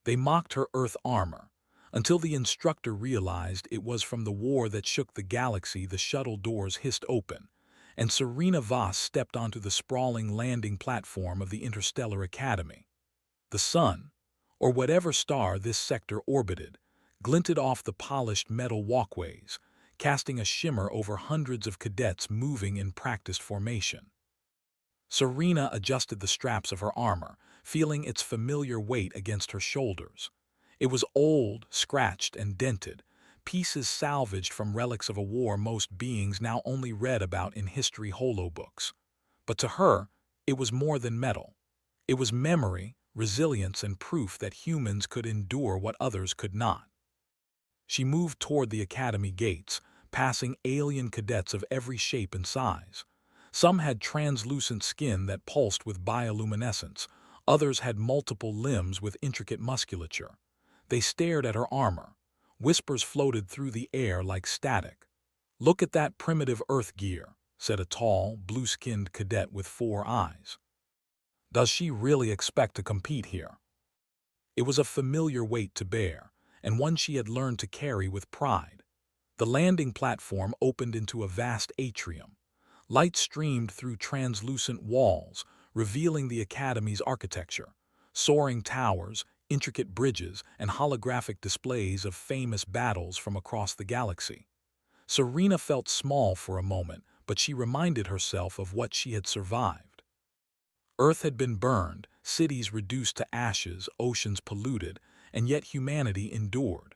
They mocked her Earth armor, until the instructor realized it was from the war that shook the galaxy. The shuttle doors hissed open, and Serena Voss stepped onto the sprawling landing platform of the Interstellar Academy. The sun, or whatever star this sector orbited, glinted off the polished metal walkways, casting a shimmer over hundreds of cadets moving in practiced formation. Serena adjusted the straps of her armor, feeling its familiar weight against her shoulders. It was old, scratched, and dented, pieces salvaged from relics of a war most beings now only read about in history holobooks. But to her, it was more than metal. It was memory, resilience, and proof that humans could endure what others could not. She moved toward the academy gates, passing alien cadets of every shape and size. Some had translucent skin that pulsed with bioluminescence. Others had multiple limbs with intricate musculature. They stared at her armor. Whispers floated through the air like static. "Look at that primitive Earth gear," said a tall, blue-skinned cadet with 4 eyes. "Does she really expect to compete here?" It was a familiar weight to bear, and one she had learned to carry with pride. The landing platform opened into a vast atrium. Light streamed through translucent walls, revealing the Academy's architecture: soaring towers, intricate bridges, and holographic displays of famous battles from across the galaxy. Serena felt small for a moment, but she reminded herself of what she had survived. Earth had been burned, cities reduced to ashes, oceans polluted, and yet humanity endured.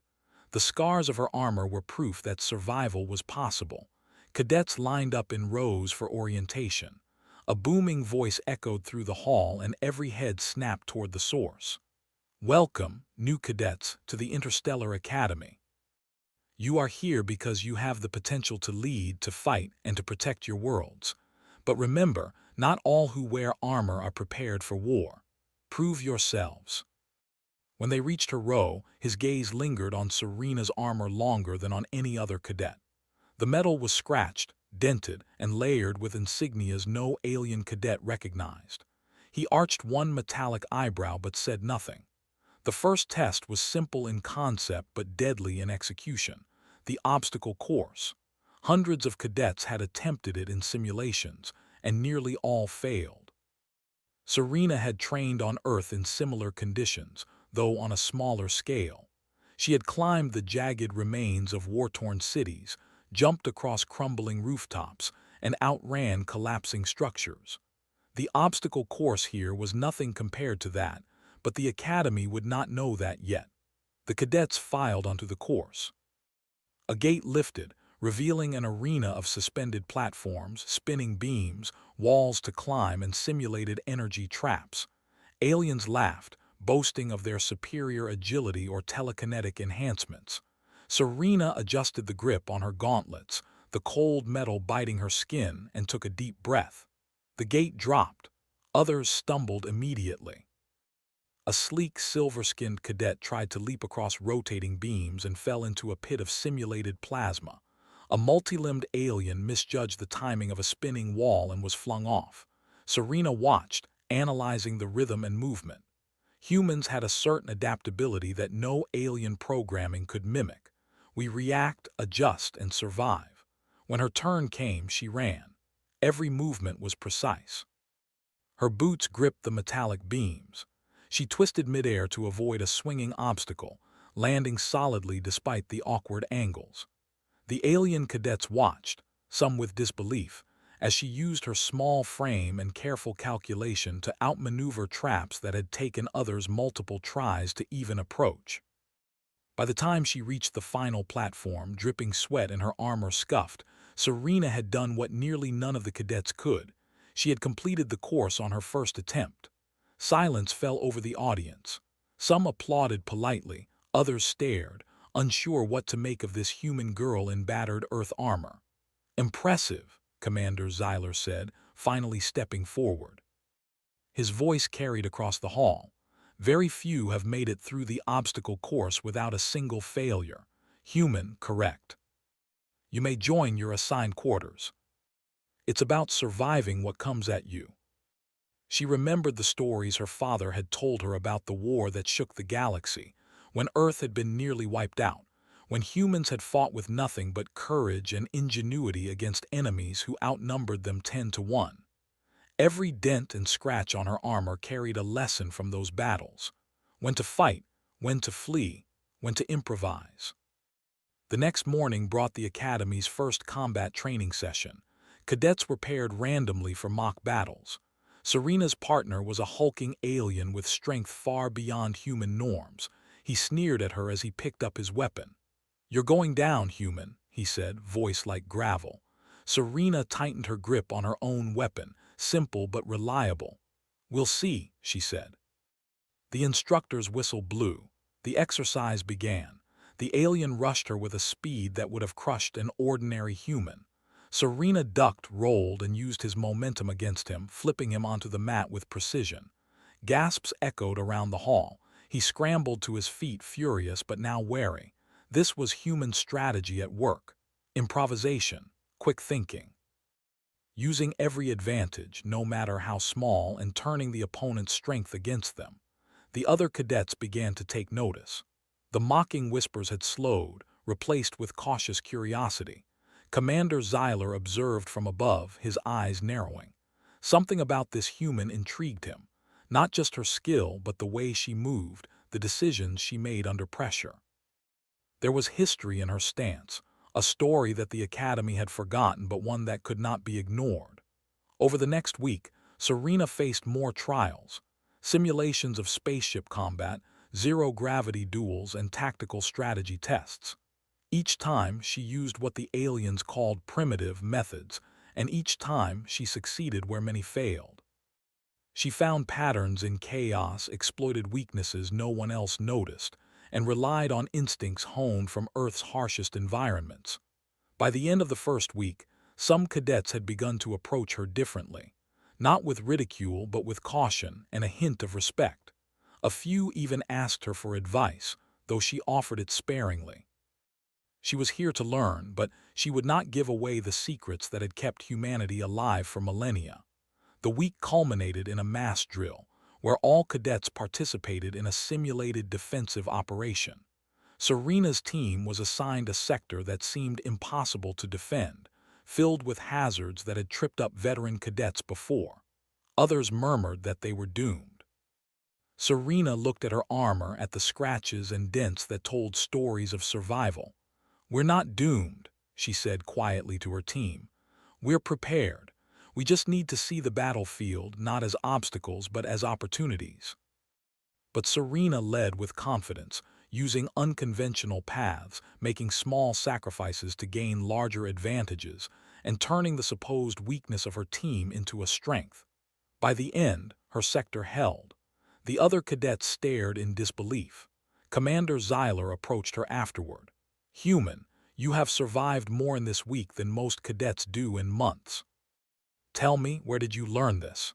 The scars of her armor were proof that survival was possible. Cadets lined up in rows for orientation. A booming voice echoed through the hall, and every head snapped toward the source. "Welcome, new cadets, to the Interstellar Academy. You are here because you have the potential to lead, to fight, and to protect your worlds. But remember, not all who wear armor are prepared for war. Prove yourselves." When they reached her row, his gaze lingered on Serena's armor longer than on any other cadet. The metal was scratched, dented, and layered with insignias no alien cadet recognized. He arched one metallic eyebrow but said nothing. The first test was simple in concept but deadly in execution: the obstacle course. Hundreds of cadets had attempted it in simulations, and nearly all failed. Serena had trained on Earth in similar conditions, though on a smaller scale. She had climbed the jagged remains of war-torn cities, jumped across crumbling rooftops, and outran collapsing structures. The obstacle course here was nothing compared to that, but the Academy would not know that yet. The cadets filed onto the course. A gate lifted, revealing an arena of suspended platforms, spinning beams, walls to climb, and simulated energy traps. Aliens laughed, boasting of their superior agility or telekinetic enhancements. Serena adjusted the grip on her gauntlets, the cold metal biting her skin, and took a deep breath. The gate dropped. Others stumbled immediately. A sleek, silver-skinned cadet tried to leap across rotating beams and fell into a pit of simulated plasma. A multi-limbed alien misjudged the timing of a spinning wall and was flung off. Serena watched, analyzing the rhythm and movement. Humans had a certain adaptability that no alien programming could mimic. We react, adjust, and survive. When her turn came, she ran. Every movement was precise. Her boots gripped the metallic beams. She twisted midair to avoid a swinging obstacle, landing solidly despite the awkward angles. The alien cadets watched, some with disbelief, as she used her small frame and careful calculation to outmaneuver traps that had taken others multiple tries to even approach. By the time she reached the final platform, dripping sweat and her armor scuffed, Serena had done what nearly none of the cadets could. She had completed the course on her first attempt. Silence fell over the audience. Some applauded politely, others stared, unsure what to make of this human girl in battered Earth armor. "Impressive," Commander Zyler said, finally stepping forward. His voice carried across the hall. "Very few have made it through the obstacle course without a single failure. Human, correct. You may join your assigned quarters. It's about surviving what comes at you." She remembered the stories her father had told her about the war that shook the galaxy, when Earth had been nearly wiped out, when humans had fought with nothing but courage and ingenuity against enemies who outnumbered them 10 to 1. Every dent and scratch on her armor carried a lesson from those battles: when to fight, when to flee, when to improvise. The next morning brought the Academy's first combat training session. Cadets were paired randomly for mock battles. Serena's partner was a hulking alien with strength far beyond human norms. He sneered at her as he picked up his weapon. "You're going down, human," he said, voice like gravel. Serena tightened her grip on her own weapon, simple but reliable. "We'll see," she said. The instructor's whistle blew. The exercise began. The alien rushed her with a speed that would have crushed an ordinary human. Serena ducked, rolled, and used his momentum against him, flipping him onto the mat with precision. Gasps echoed around the hall. He scrambled to his feet, furious but now wary. This was human strategy at work. Improvisation, quick thinking. Using every advantage, no matter how small, and turning the opponent's strength against them. The other cadets began to take notice. The mocking whispers had slowed, replaced with cautious curiosity. Commander Zyler observed from above, his eyes narrowing. Something about this human intrigued him. Not just her skill, but the way she moved, the decisions she made under pressure. There was history in her stance, a story that the Academy had forgotten, but one that could not be ignored. Over the next week, Serena faced more trials: simulations of spaceship combat, zero-gravity duels, and tactical strategy tests. Each time she used what the aliens called primitive methods, and each time she succeeded where many failed. She found patterns in chaos, exploited weaknesses no one else noticed, and relied on instincts honed from Earth's harshest environments. By the end of the first week, some cadets had begun to approach her differently, not with ridicule but with caution and a hint of respect. A few even asked her for advice, though she offered it sparingly. She was here to learn, but she would not give away the secrets that had kept humanity alive for millennia. The week culminated in a mass drill, where all cadets participated in a simulated defensive operation. Serena's team was assigned a sector that seemed impossible to defend, filled with hazards that had tripped up veteran cadets before. Others murmured that they were doomed. Serena looked at her armor, at the scratches and dents that told stories of survival. "We're not doomed," she said quietly to her team. "We're prepared. We just need to see the battlefield not as obstacles but as opportunities." But Serena led with confidence, using unconventional paths, making small sacrifices to gain larger advantages, and turning the supposed weakness of her team into a strength. By the end, her sector held. The other cadets stared in disbelief. Commander Zyler approached her afterward. "Human, you have survived more in this week than most cadets do in months. Tell me, where did you learn this?"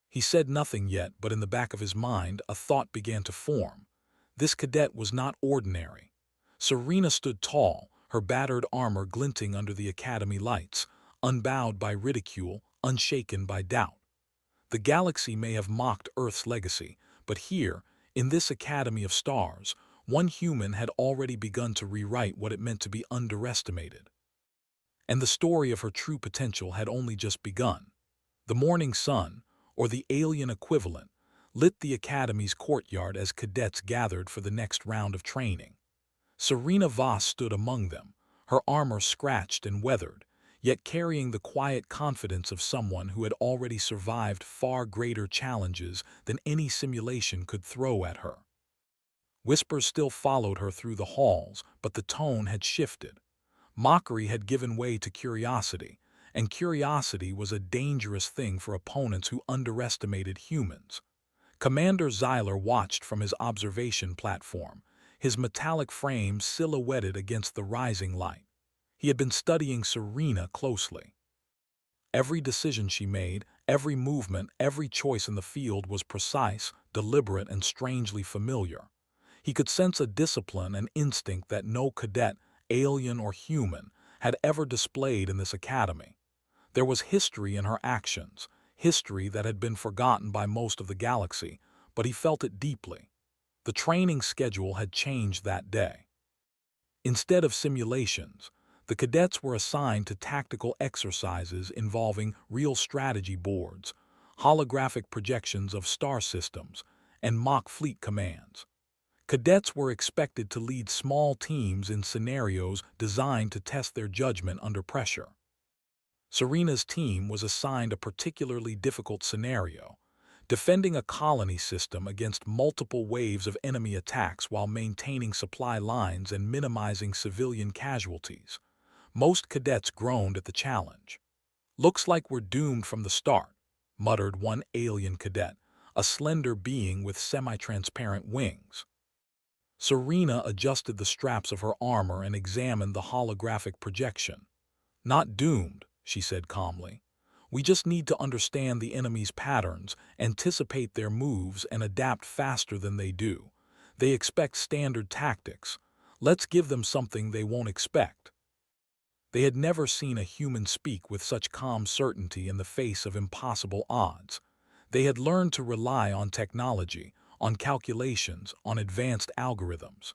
He said nothing yet, but in the back of his mind, a thought began to form. This cadet was not ordinary. Serena stood tall, her battered armor glinting under the Academy lights, unbowed by ridicule, unshaken by doubt. The galaxy may have mocked Earth's legacy, but here, in this Academy of Stars, one human had already begun to rewrite what it meant to be underestimated. And the story of her true potential had only just begun. The morning sun, or the alien equivalent, lit the Academy's courtyard as cadets gathered for the next round of training. Serena Voss stood among them, her armor scratched and weathered, yet carrying the quiet confidence of someone who had already survived far greater challenges than any simulation could throw at her. Whispers still followed her through the halls, but the tone had shifted. Mockery had given way to curiosity, and curiosity was a dangerous thing for opponents who underestimated humans. Commander Zyler watched from his observation platform, his metallic frame silhouetted against the rising light. He had been studying Serena closely. Every decision she made, every movement, every choice in the field was precise, deliberate, and strangely familiar. He could sense a discipline and instinct that no cadet, alien or human, had ever displayed in this academy. There was history in her actions, history that had been forgotten by most of the galaxy, but he felt it deeply. The training schedule had changed that day. Instead of simulations, the cadets were assigned to tactical exercises involving real strategy boards, holographic projections of star systems, and mock fleet commands. Cadets were expected to lead small teams in scenarios designed to test their judgment under pressure. Serena's team was assigned a particularly difficult scenario, defending a colony system against multiple waves of enemy attacks while maintaining supply lines and minimizing civilian casualties. Most cadets groaned at the challenge. "Looks like we're doomed from the start," muttered one alien cadet, a slender being with semi-transparent wings. Serena adjusted the straps of her armor and examined the holographic projection. "Not doomed," she said calmly. "We just need to understand the enemy's patterns, anticipate their moves, and adapt faster than they do. They expect standard tactics. Let's give them something they won't expect." They had never seen a human speak with such calm certainty in the face of impossible odds. They had learned to rely on technology, on calculations, on advanced algorithms.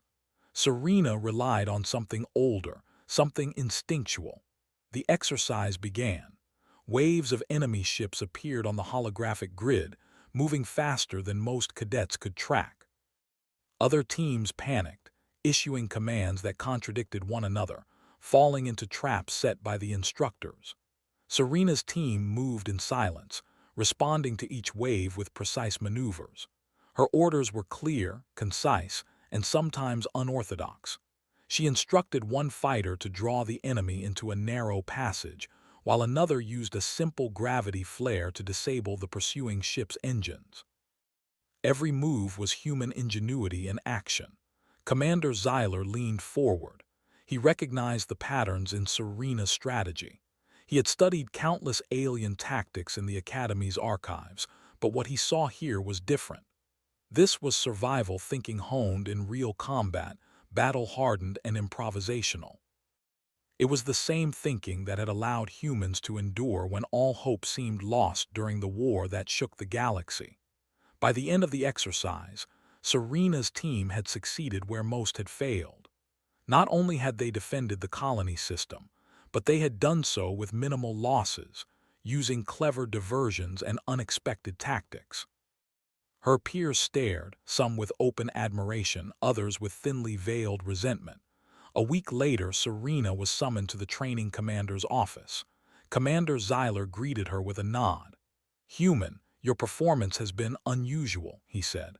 Serena relied on something older, something instinctual. The exercise began. Waves of enemy ships appeared on the holographic grid, moving faster than most cadets could track. Other teams panicked, issuing commands that contradicted one another, falling into traps set by the instructors. Serena's team moved in silence, responding to each wave with precise maneuvers. Her orders were clear, concise, and sometimes unorthodox. She instructed one fighter to draw the enemy into a narrow passage, while another used a simple gravity flare to disable the pursuing ship's engines. Every move was human ingenuity in action. Commander Zyler leaned forward. He recognized the patterns in Serena's strategy. He had studied countless alien tactics in the Academy's archives, but what he saw here was different. This was survival thinking honed in real combat, battle-hardened and improvisational. It was the same thinking that had allowed humans to endure when all hope seemed lost during the war that shook the galaxy. By the end of the exercise, Serena's team had succeeded where most had failed. Not only had they defended the colony system, but they had done so with minimal losses, using clever diversions and unexpected tactics. Her peers stared, some with open admiration, others with thinly veiled resentment. A week later, Serena was summoned to the training commander's office. Commander Zyler greeted her with a nod. "Human, your performance has been unusual," he said.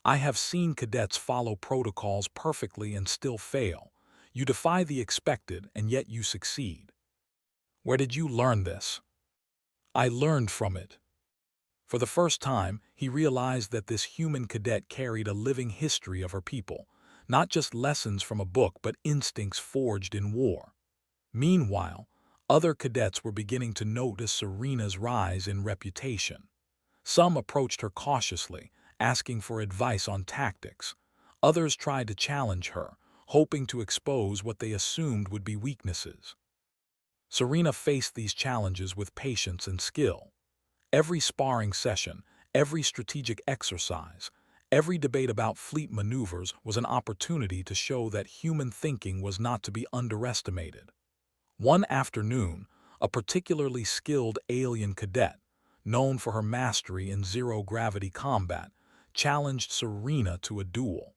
"I have seen cadets follow protocols perfectly and still fail. You defy the expected, and yet you succeed. Where did you learn this?" "I learned from it." For the first time, he realized that this human cadet carried a living history of her people, not just lessons from a book but instincts forged in war. Meanwhile, other cadets were beginning to notice Serena's rise in reputation. Some approached her cautiously, asking for advice on tactics. Others tried to challenge her, hoping to expose what they assumed would be weaknesses. Serena faced these challenges with patience and skill. Every sparring session, every strategic exercise, every debate about fleet maneuvers was an opportunity to show that human thinking was not to be underestimated. One afternoon, a particularly skilled alien cadet, known for her mastery in zero-gravity combat, challenged Serena to a duel.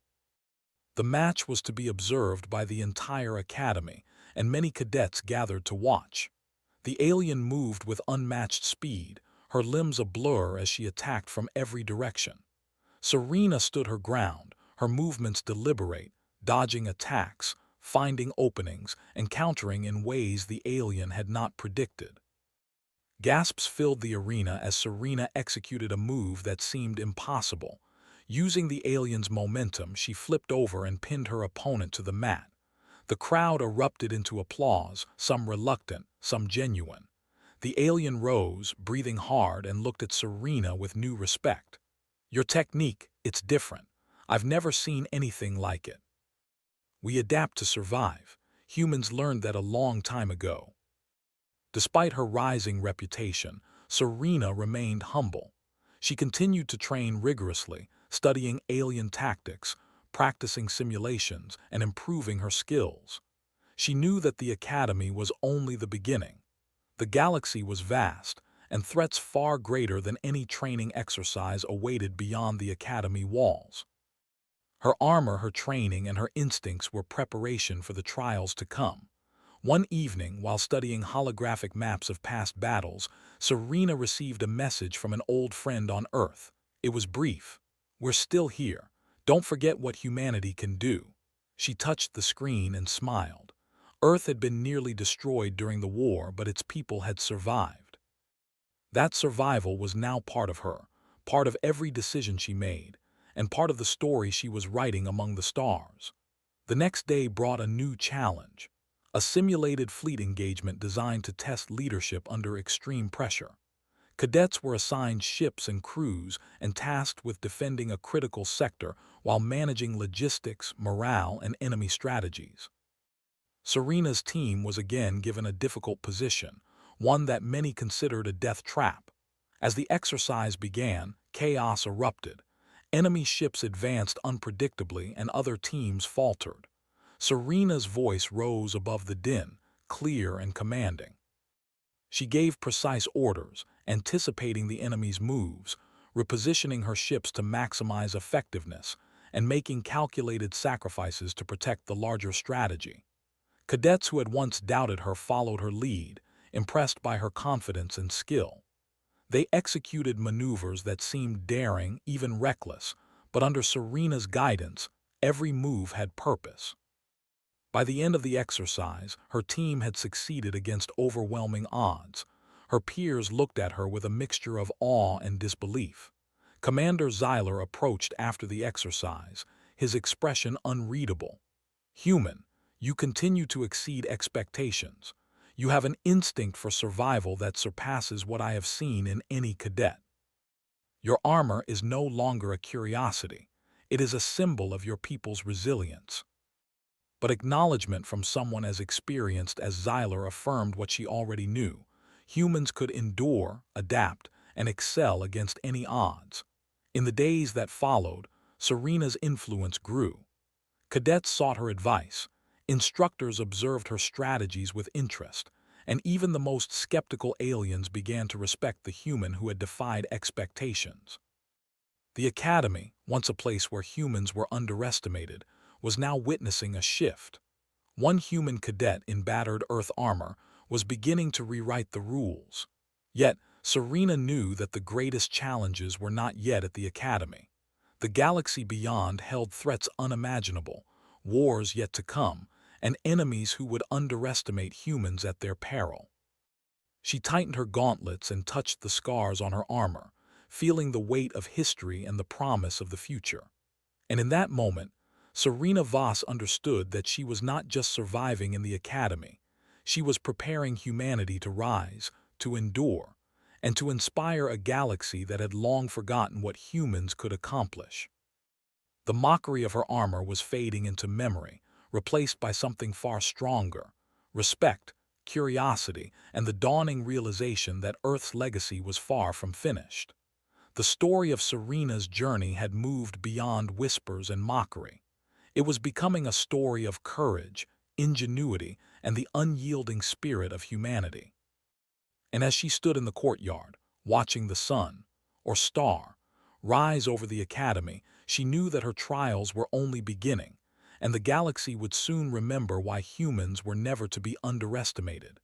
The match was to be observed by the entire Academy, and many cadets gathered to watch. The alien moved with unmatched speed, her limbs a blur as she attacked from every direction. Serena stood her ground, her movements deliberate, dodging attacks, finding openings, and countering in ways the alien had not predicted. Gasps filled the arena as Serena executed a move that seemed impossible. Using the alien's momentum, she flipped over and pinned her opponent to the mat. The crowd erupted into applause, some reluctant, some genuine. The alien rose, breathing hard, and looked at Serena with new respect. "Your technique, it's different. I've never seen anything like it." "We adapt to survive. Humans learned that a long time ago." Despite her rising reputation, Serena remained humble. She continued to train rigorously, studying alien tactics, practicing simulations, and improving her skills. She knew that the academy was only the beginning. The galaxy was vast, and threats far greater than any training exercise awaited beyond the academy walls. Her armor, her training, and her instincts were preparation for the trials to come. One evening, while studying holographic maps of past battles, Serena received a message from an old friend on Earth. It was brief. "We're still here. Don't forget what humanity can do." She touched the screen and smiled. Earth had been nearly destroyed during the war, but its people had survived. That survival was now part of her, part of every decision she made, and part of the story she was writing among the stars. The next day brought a new challenge, a simulated fleet engagement designed to test leadership under extreme pressure. Cadets were assigned ships and crews and tasked with defending a critical sector while managing logistics, morale, and enemy strategies. Serena's team was again given a difficult position, one that many considered a death trap. As the exercise began, chaos erupted. Enemy ships advanced unpredictably and other teams faltered. Serena's voice rose above the din, clear and commanding. She gave precise orders, anticipating the enemy's moves, repositioning her ships to maximize effectiveness, and making calculated sacrifices to protect the larger strategy. Cadets who had once doubted her followed her lead, impressed by her confidence and skill. They executed maneuvers that seemed daring, even reckless, but under Serena's guidance, every move had purpose. By the end of the exercise, her team had succeeded against overwhelming odds. Her peers looked at her with a mixture of awe and disbelief. Commander Zyler approached after the exercise, his expression unreadable. "Human, you continue to exceed expectations. You have an instinct for survival that surpasses what I have seen in any cadet. Your armor is no longer a curiosity. It is a symbol of your people's resilience." But acknowledgement from someone as experienced as Zyler affirmed what she already knew. Humans could endure, adapt, and excel against any odds. In the days that followed, Serena's influence grew. Cadets sought her advice. Instructors observed her strategies with interest, and even the most skeptical aliens began to respect the human who had defied expectations. The Academy, once a place where humans were underestimated, was now witnessing a shift. One human cadet in battered Earth armor was beginning to rewrite the rules. Yet, Serena knew that the greatest challenges were not yet at the Academy. The galaxy beyond held threats unimaginable, wars yet to come, and enemies who would underestimate humans at their peril. She tightened her gauntlets and touched the scars on her armor, feeling the weight of history and the promise of the future. And in that moment, Serena Voss understood that she was not just surviving in the Academy. She was preparing humanity to rise, to endure, and to inspire a galaxy that had long forgotten what humans could accomplish. The mockery of her armor was fading into memory, replaced by something far stronger: respect, curiosity, and the dawning realization that Earth's legacy was far from finished. The story of Serena's journey had moved beyond whispers and mockery. It was becoming a story of courage, ingenuity, and the unyielding spirit of humanity. And as she stood in the courtyard, watching the sun, or star, rise over the Academy, she knew that her trials were only beginning, and the galaxy would soon remember why humans were never to be underestimated.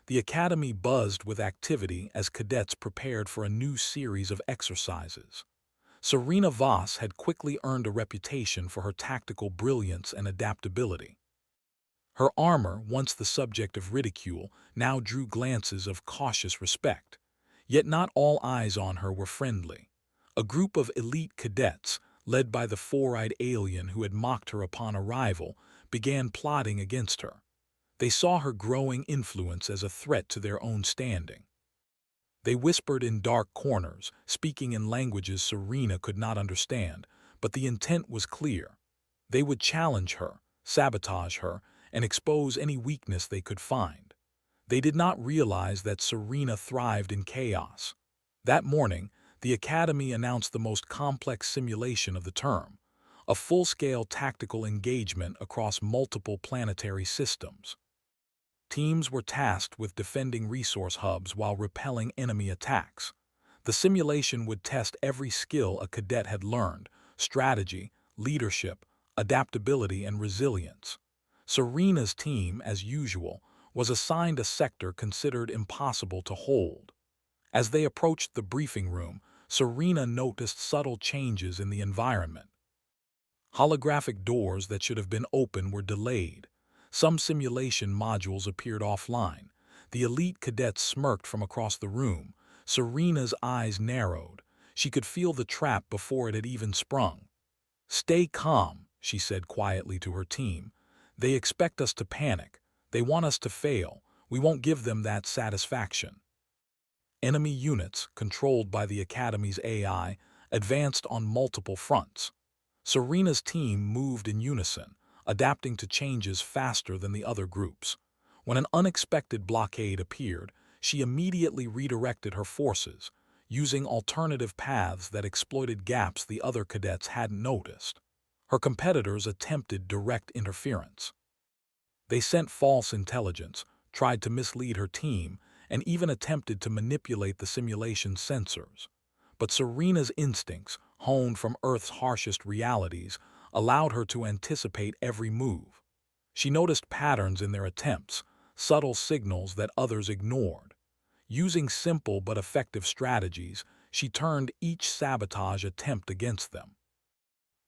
The Academy buzzed with activity as cadets prepared for a new series of exercises. Serena Voss had quickly earned a reputation for her tactical brilliance and adaptability. Her armor, once the subject of ridicule, now drew glances of cautious respect. Yet not all eyes on her were friendly. A group of elite cadets, led by the four-eyed alien who had mocked her upon arrival, began plotting against her. They saw her growing influence as a threat to their own standing. They whispered in dark corners, speaking in languages Serena could not understand, but the intent was clear. They would challenge her, sabotage her, and expose any weakness they could find. They did not realize that Serena thrived in chaos. That morning, the Academy announced the most complex simulation of the term, a full-scale tactical engagement across multiple planetary systems. Teams were tasked with defending resource hubs while repelling enemy attacks. The simulation would test every skill a cadet had learned: strategy, leadership, adaptability, and resilience. Serena's team, as usual, was assigned a sector considered impossible to hold. As they approached the briefing room, Serena noticed subtle changes in the environment. Holographic doors that should have been open were delayed. Some simulation modules appeared offline. The elite cadets smirked from across the room. Serena's eyes narrowed. She could feel the trap before it had even sprung. "Stay calm," she said quietly to her team. "They expect us to panic. They want us to fail. We won't give them that satisfaction." Enemy units, controlled by the Academy's AI, advanced on multiple fronts. Serena's team moved in unison, adapting to changes faster than the other groups. When an unexpected blockade appeared, she immediately redirected her forces, using alternative paths that exploited gaps the other cadets hadn't noticed. Her competitors attempted direct interference. They sent false intelligence, tried to mislead her team, and even attempted to manipulate the simulation's sensors. But Serena's instincts, honed from Earth's harshest realities, allowed her to anticipate every move. She noticed patterns in their attempts, subtle signals that others ignored. Using simple but effective strategies, she turned each sabotage attempt against them.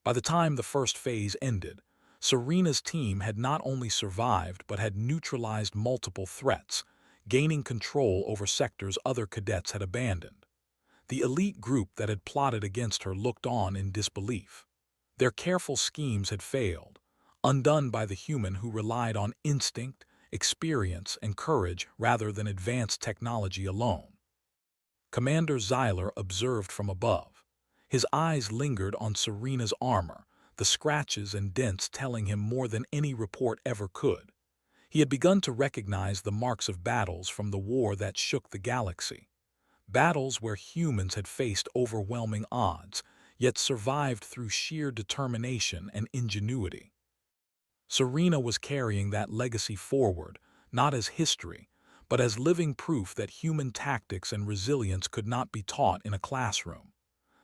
By the time the first phase ended, Serena's team had not only survived but had neutralized multiple threats, gaining control over sectors other cadets had abandoned. The elite group that had plotted against her looked on in disbelief. Their careful schemes had failed, undone by the human who relied on instinct, experience, and courage rather than advanced technology alone. Commander Zyler observed from above. His eyes lingered on Serena's armor, the scratches and dents telling him more than any report ever could. He had begun to recognize the marks of battles from the war that shook the galaxy. Battles where humans had faced overwhelming odds, yet survived through sheer determination and ingenuity. Serena was carrying that legacy forward, not as history, but as living proof that human tactics and resilience could not be taught in a classroom.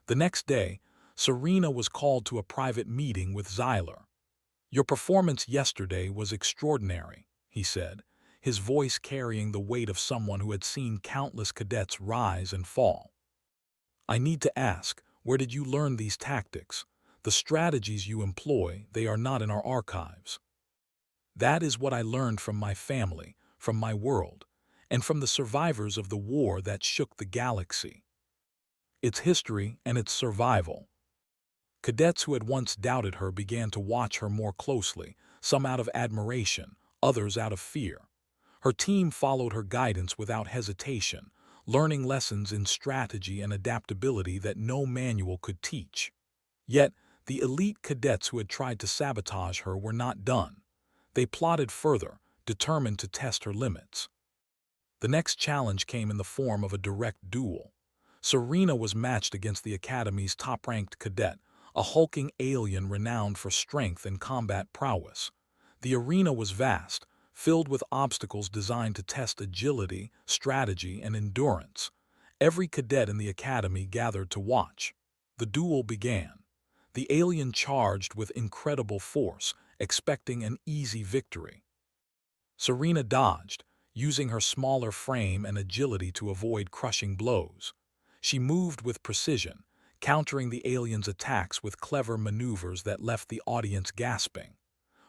The next day, Serena was called to a private meeting with Zyler. "Your performance yesterday was extraordinary," he said, his voice carrying the weight of someone who had seen countless cadets rise and fall. "I need to ask, where did you learn these tactics? The strategies you employ, they are not in our archives." "That is what I learned from my family, from my world, and from the survivors of the war that shook the galaxy. Its history and its survival." Cadets who had once doubted her began to watch her more closely, some out of admiration, others out of fear. Her team followed her guidance without hesitation, learning lessons in strategy and adaptability that no manual could teach. Yet, the elite cadets who had tried to sabotage her were not done. They plotted further, determined to test her limits. The next challenge came in the form of a direct duel. Serena was matched against the Academy's top-ranked cadet, a hulking alien renowned for strength and combat prowess. The arena was vast, filled with obstacles designed to test agility, strategy, and endurance. Every cadet in the Academy gathered to watch. The duel began. The alien charged with incredible force, expecting an easy victory. Serena dodged, using her smaller frame and agility to avoid crushing blows. She moved with precision, countering the alien's attacks with clever maneuvers that left the audience gasping.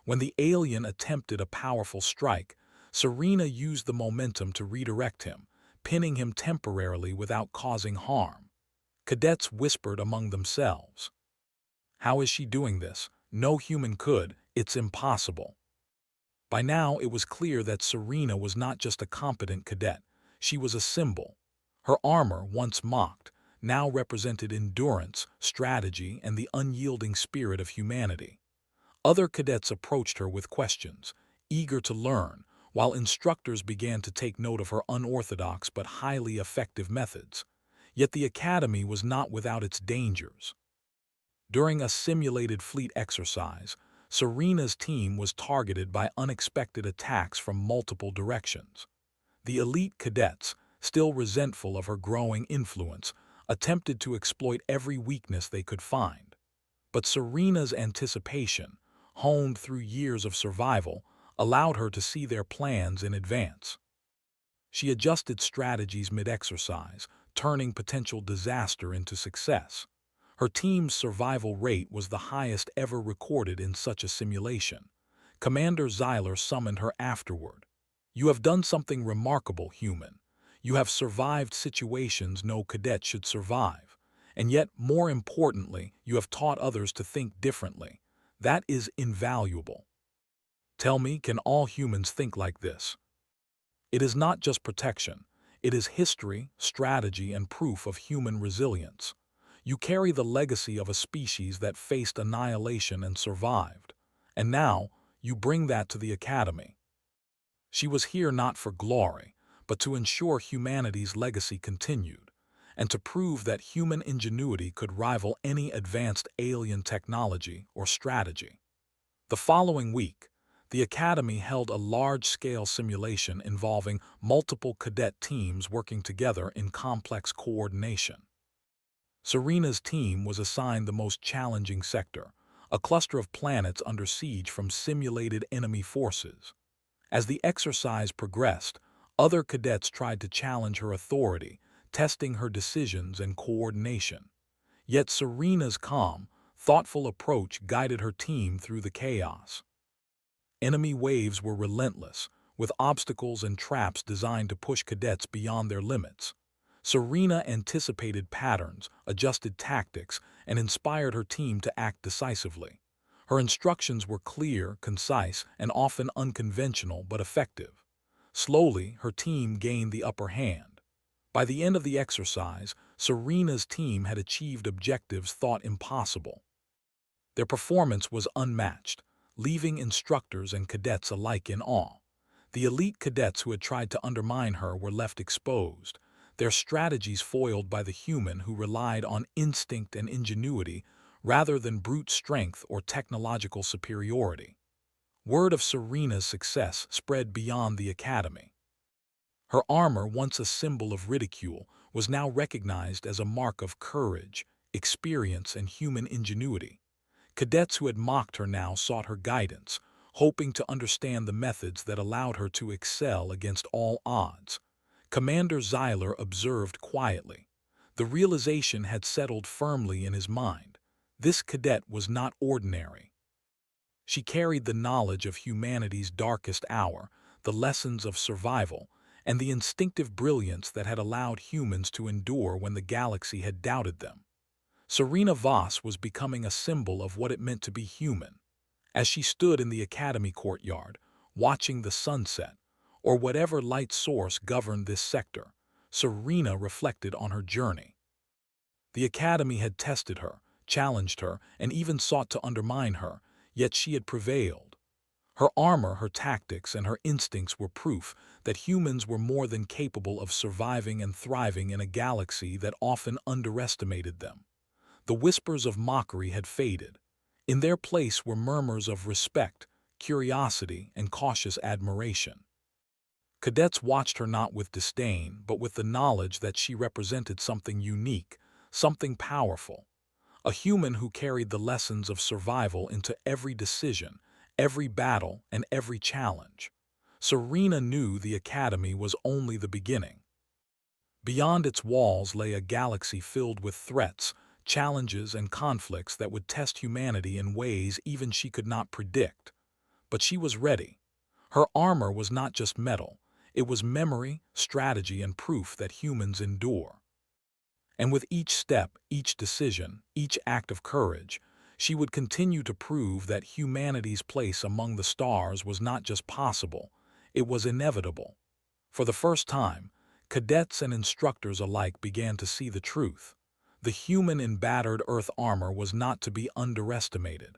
When the alien attempted a powerful strike, Serena used the momentum to redirect him, pinning him temporarily without causing harm. Cadets whispered among themselves. "How is she doing this? No human could. It's impossible." By now, it was clear that Serena was not just a competent cadet. She was a symbol. Her armor, once mocked, now represented endurance, strategy, and the unyielding spirit of humanity. Other cadets approached her with questions, eager to learn, while instructors began to take note of her unorthodox but highly effective methods. Yet the Academy was not without its dangers. During a simulated fleet exercise, Serena's team was targeted by unexpected attacks from multiple directions. The elite cadets, still resentful of her growing influence, attempted to exploit every weakness they could find. But Serena's anticipation, honed through years of survival, allowed her to see their plans in advance. She adjusted strategies mid-exercise, turning potential disaster into success. Her team's survival rate was the highest ever recorded in such a simulation. Commander Zyler summoned her afterward. "You have done something remarkable, human. You have survived situations no cadet should survive. And yet, more importantly, you have taught others to think differently. That is invaluable. Tell me, can all humans think like this?" It is not just protection. It is history, strategy, and proof of human resilience. You carry the legacy of a species that faced annihilation and survived. And now, you bring that to the Academy. She was here not for glory, but to ensure humanity's legacy continued, and to prove that human ingenuity could rival any advanced alien technology or strategy. The following week, the Academy held a large-scale simulation involving multiple cadet teams working together in complex coordination. Serena's team was assigned the most challenging sector, a cluster of planets under siege from simulated enemy forces. As the exercise progressed, other cadets tried to challenge her authority, testing her decisions and coordination. Yet Serena's calm, thoughtful approach guided her team through the chaos. Enemy waves were relentless, with obstacles and traps designed to push cadets beyond their limits. Serena anticipated patterns, adjusted tactics, and inspired her team to act decisively. Her instructions were clear, concise, and often unconventional but effective. Slowly, her team gained the upper hand. By the end of the exercise, Serena's team had achieved objectives thought impossible. Their performance was unmatched, leaving instructors and cadets alike in awe. The elite cadets who had tried to undermine her were left exposed, their strategies foiled by the human who relied on instinct and ingenuity rather than brute strength or technological superiority. Word of Serena's success spread beyond the Academy. Her armor, once a symbol of ridicule, was now recognized as a mark of courage, experience, and human ingenuity. Cadets who had mocked her now sought her guidance, hoping to understand the methods that allowed her to excel against all odds. Commander Zyler observed quietly. The realization had settled firmly in his mind. This cadet was not ordinary. She carried the knowledge of humanity's darkest hour, the lessons of survival, and the instinctive brilliance that had allowed humans to endure when the galaxy had doubted them. Serena Voss was becoming a symbol of what it meant to be human. As she stood in the Academy courtyard, watching the sunset, or whatever light source governed this sector, Serena reflected on her journey. The Academy had tested her, challenged her, and even sought to undermine her, yet she had prevailed. Her armor, her tactics, and her instincts were proof that humans were more than capable of surviving and thriving in a galaxy that often underestimated them. The whispers of mockery had faded. In their place were murmurs of respect, curiosity, and cautious admiration. Cadets watched her not with disdain, but with the knowledge that she represented something unique, something powerful. A human who carried the lessons of survival into every decision, every battle, and every challenge. Serena knew the Academy was only the beginning. Beyond its walls lay a galaxy filled with threats, challenges, and conflicts that would test humanity in ways even she could not predict. But she was ready. Her armor was not just metal, it was memory, strategy, and proof that humans endure. And with each step, each decision, each act of courage, she would continue to prove that humanity's place among the stars was not just possible, it was inevitable. For the first time, cadets and instructors alike began to see the truth. The human in battered Earth armor was not to be underestimated.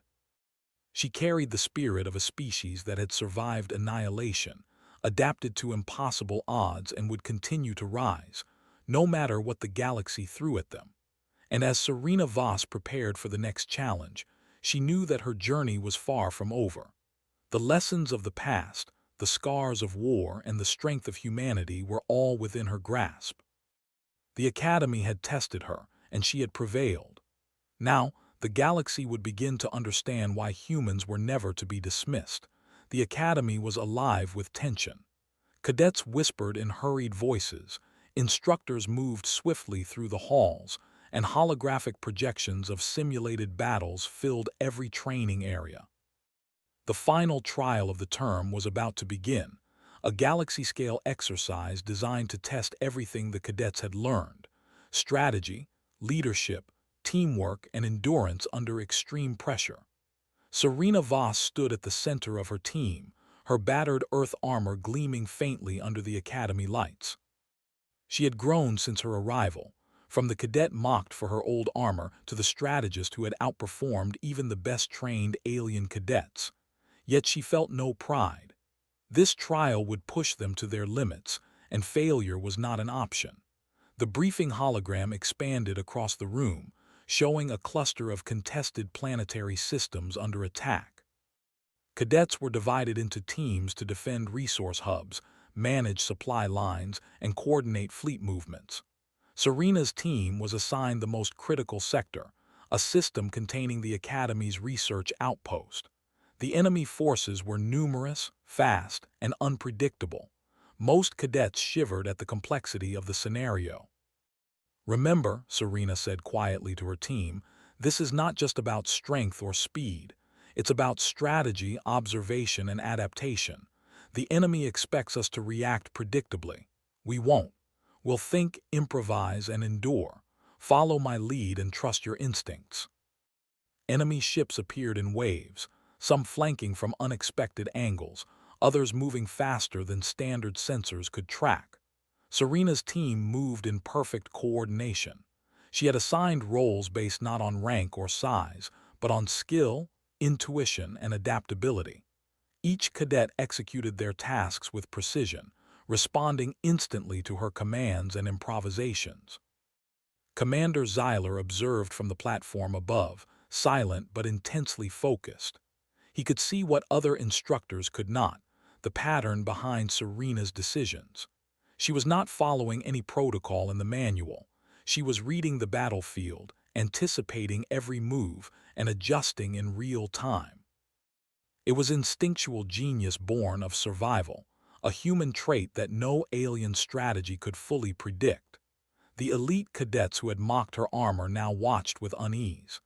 She carried the spirit of a species that had survived annihilation, adapted to impossible odds, and would continue to rise, no matter what the galaxy threw at them. And as Serena Voss prepared for the next challenge, she knew that her journey was far from over. The lessons of the past, the scars of war, and the strength of humanity were all within her grasp. The Academy had tested her, and she had prevailed. Now, the galaxy would begin to understand why humans were never to be dismissed. The Academy was alive with tension. Cadets whispered in hurried voices, instructors moved swiftly through the halls, and holographic projections of simulated battles filled every training area. The final trial of the term was about to begin, a galaxy-scale exercise designed to test everything the cadets had learned: strategy, leadership, teamwork, and endurance under extreme pressure. Serena Voss stood at the center of her team, her battered Earth armor gleaming faintly under the Academy lights. She had grown since her arrival, from the cadet mocked for her old armor to the strategist who had outperformed even the best-trained alien cadets. Yet she felt no pride. This trial would push them to their limits, and failure was not an option. The briefing hologram expanded across the room, showing a cluster of contested planetary systems under attack. Cadets were divided into teams to defend resource hubs, manage supply lines, and coordinate fleet movements. Serena's team was assigned the most critical sector, a system containing the Academy's research outpost. The enemy forces were numerous, fast, and unpredictable. Most cadets shivered at the complexity of the scenario. "Remember," Serena said quietly to her team, "this is not just about strength or speed. It's about strategy, observation, and adaptation. The enemy expects us to react predictably. We won't. We'll think, improvise, and endure. Follow my lead and trust your instincts." Enemy ships appeared in waves, some flanking from unexpected angles, others moving faster than standard sensors could track. Serena's team moved in perfect coordination. She had assigned roles based not on rank or size, but on skill, intuition, and adaptability. Each cadet executed their tasks with precision, responding instantly to her commands and improvisations. Commander Zyler observed from the platform above, silent but intensely focused. He could see what other instructors could not: the pattern behind Serena's decisions. She was not following any protocol in the manual. She was reading the battlefield, anticipating every move, and adjusting in real time. It was instinctual genius born of survival, a human trait that no alien strategy could fully predict. The elite cadets who had mocked her armor now watched with unease.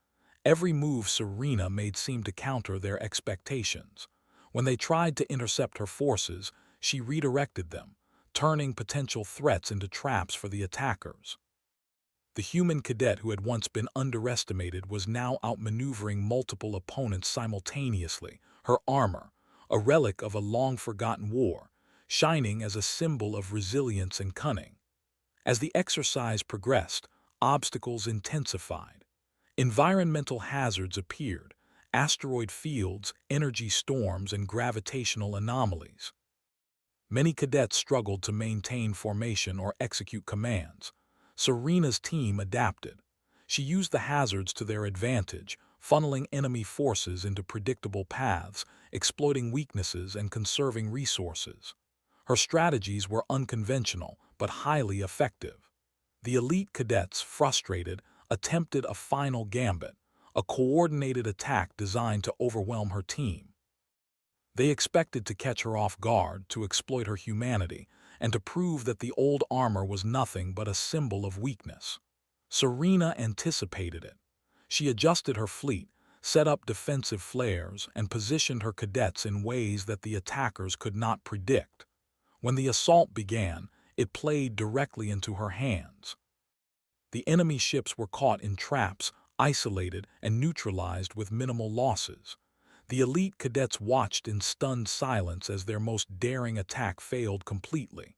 Every move Serena made seemed to counter their expectations. When they tried to intercept her forces, she redirected them, turning potential threats into traps for the attackers. The human cadet who had once been underestimated was now outmaneuvering multiple opponents simultaneously, her armor, a relic of a long-forgotten war, shining as a symbol of resilience and cunning. As the exercise progressed, obstacles intensified. Environmental hazards appeared: asteroid fields, energy storms, and gravitational anomalies. Many cadets struggled to maintain formation or execute commands. Serena's team adapted. She used the hazards to their advantage, funneling enemy forces into predictable paths, exploiting weaknesses and conserving resources. Her strategies were unconventional but highly effective. The elite cadets, frustrated, attempted a final gambit, a coordinated attack designed to overwhelm her team. They expected to catch her off guard, to exploit her humanity, and to prove that the old armor was nothing but a symbol of weakness. Serena anticipated it. She adjusted her fleet, set up defensive flares, and positioned her cadets in ways that the attackers could not predict. When the assault began, it played directly into her hands. The enemy ships were caught in traps, isolated, and neutralized with minimal losses. The elite cadets watched in stunned silence as their most daring attack failed completely.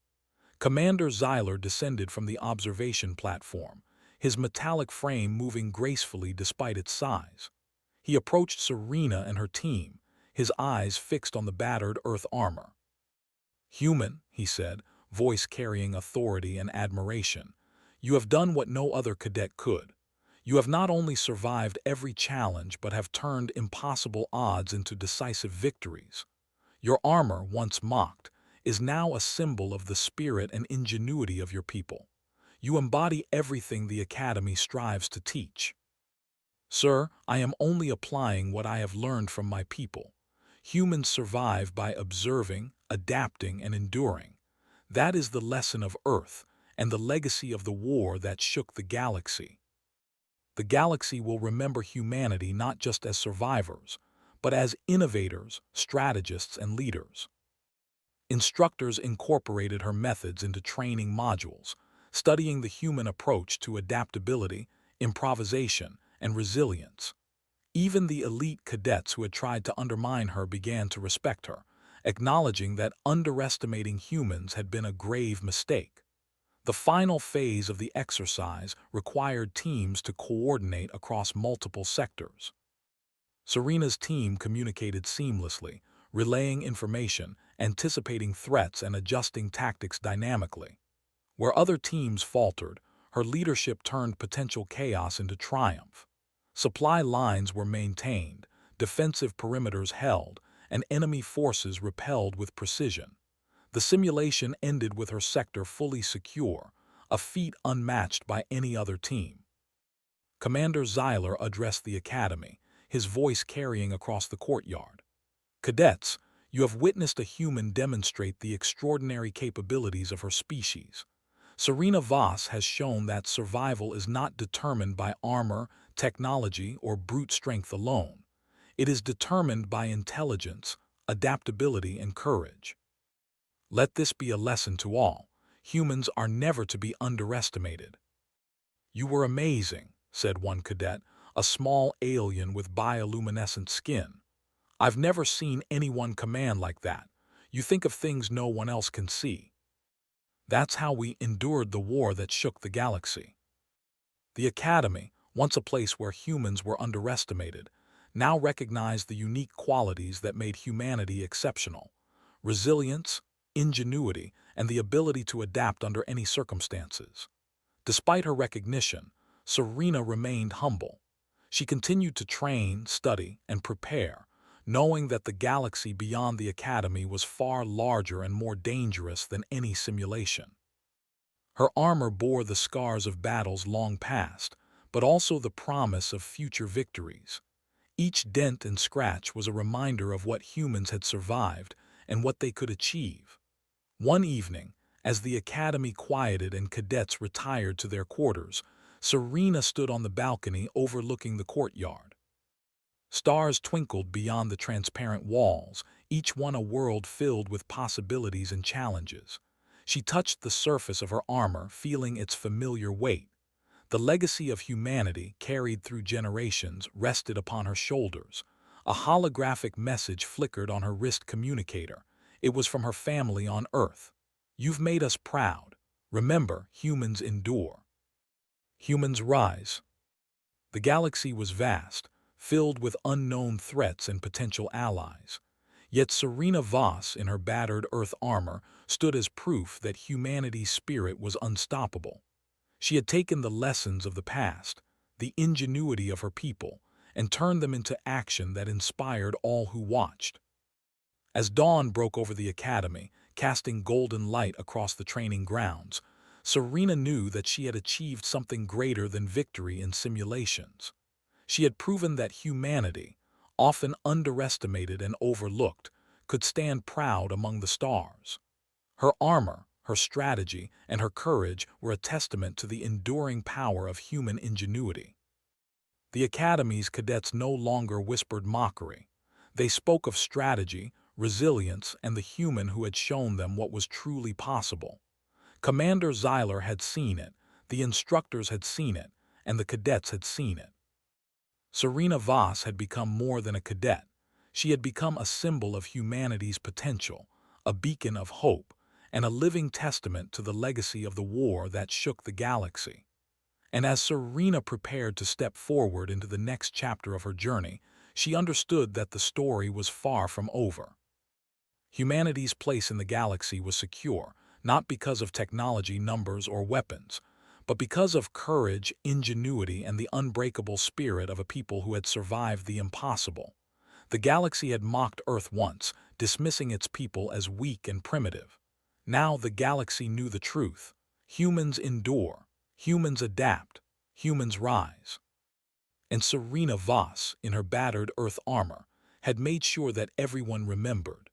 Commander Zyler descended from the observation platform, his metallic frame moving gracefully despite its size. He approached Serena and her team, his eyes fixed on the battered Earth armor. "Human," he said, voice carrying authority and admiration, You have done what no other cadet could. You have not only survived every challenge but have turned impossible odds into decisive victories. Your armor, once mocked, is now a symbol of the spirit and ingenuity of your people. You embody everything the Academy strives to teach. Sir, I am only applying what I have learned from my people. Humans survive by observing, adapting, and enduring. That is the lesson of Earth and the legacy of the war that shook the galaxy. The galaxy will remember humanity not just as survivors, but as innovators, strategists, and leaders. Instructors incorporated her methods into training modules, studying the human approach to adaptability, improvisation, and resilience. Even the elite cadets who had tried to undermine her began to respect her, acknowledging that underestimating humans had been a grave mistake. The final phase of the exercise required teams to coordinate across multiple sectors. Serena's team communicated seamlessly, relaying information, anticipating threats, and adjusting tactics dynamically. Where other teams faltered, her leadership turned potential chaos into triumph. Supply lines were maintained, defensive perimeters held, and enemy forces repelled with precision. The simulation ended with her sector fully secure, a feat unmatched by any other team. Commander Zyler addressed the Academy, his voice carrying across the courtyard. Cadets, you have witnessed a human demonstrate the extraordinary capabilities of her species. Serena Voss has shown that survival is not determined by armor, technology, or brute strength alone. It is determined by intelligence, adaptability, and courage. Let this be a lesson to all. Humans are never to be underestimated. You were amazing, said one cadet, a small alien with bioluminescent skin. I've never seen anyone command like that. You think of things no one else can see. That's how we endured the war that shook the galaxy. The Academy, once a place where humans were underestimated, now recognized the unique qualities that made humanity exceptional: resilience, ingenuity, and the ability to adapt under any circumstances. Despite her recognition, Serena remained humble. She continued to train, study, and prepare, knowing that the galaxy beyond the Academy was far larger and more dangerous than any simulation. Her armor bore the scars of battles long past, but also the promise of future victories. Each dent and scratch was a reminder of what humans had survived and what they could achieve. One evening, as the Academy quieted and cadets retired to their quarters, Serena stood on the balcony overlooking the courtyard. Stars twinkled beyond the transparent walls, each one a world filled with possibilities and challenges. She touched the surface of her armor, feeling its familiar weight. The legacy of humanity, carried through generations, rested upon her shoulders. A holographic message flickered on her wrist communicator. It was from her family on Earth. You've made us proud. Remember, humans endure. Humans rise. The galaxy was vast, filled with unknown threats and potential allies. Yet Serena Voss, in her battered Earth armor, stood as proof that humanity's spirit was unstoppable. She had taken the lessons of the past, the ingenuity of her people, and turned them into action that inspired all who watched. As dawn broke over the Academy, casting golden light across the training grounds, Serena knew that she had achieved something greater than victory in simulations. She had proven that humanity, often underestimated and overlooked, could stand proud among the stars. Her armor, her strategy, and her courage were a testament to the enduring power of human ingenuity. The Academy's cadets no longer whispered mockery. They spoke of strategy, resilience, and the human who had shown them what was truly possible. Commander Zyler had seen it, the instructors had seen it, and the cadets had seen it. Serena Voss had become more than a cadet. She had become a symbol of humanity's potential, a beacon of hope, and a living testament to the legacy of the war that shook the galaxy. And as Serena prepared to step forward into the next chapter of her journey, she understood that the story was far from over. Humanity's place in the galaxy was secure, not because of technology, numbers, or weapons, But because of courage, ingenuity, and the unbreakable spirit of a people who had survived the impossible, the galaxy had mocked Earth once, dismissing its people as weak and primitive. Now the galaxy knew the truth. Humans endure, humans adapt, humans rise. And Serena Voss, in her battered Earth armor, had made sure that everyone remembered.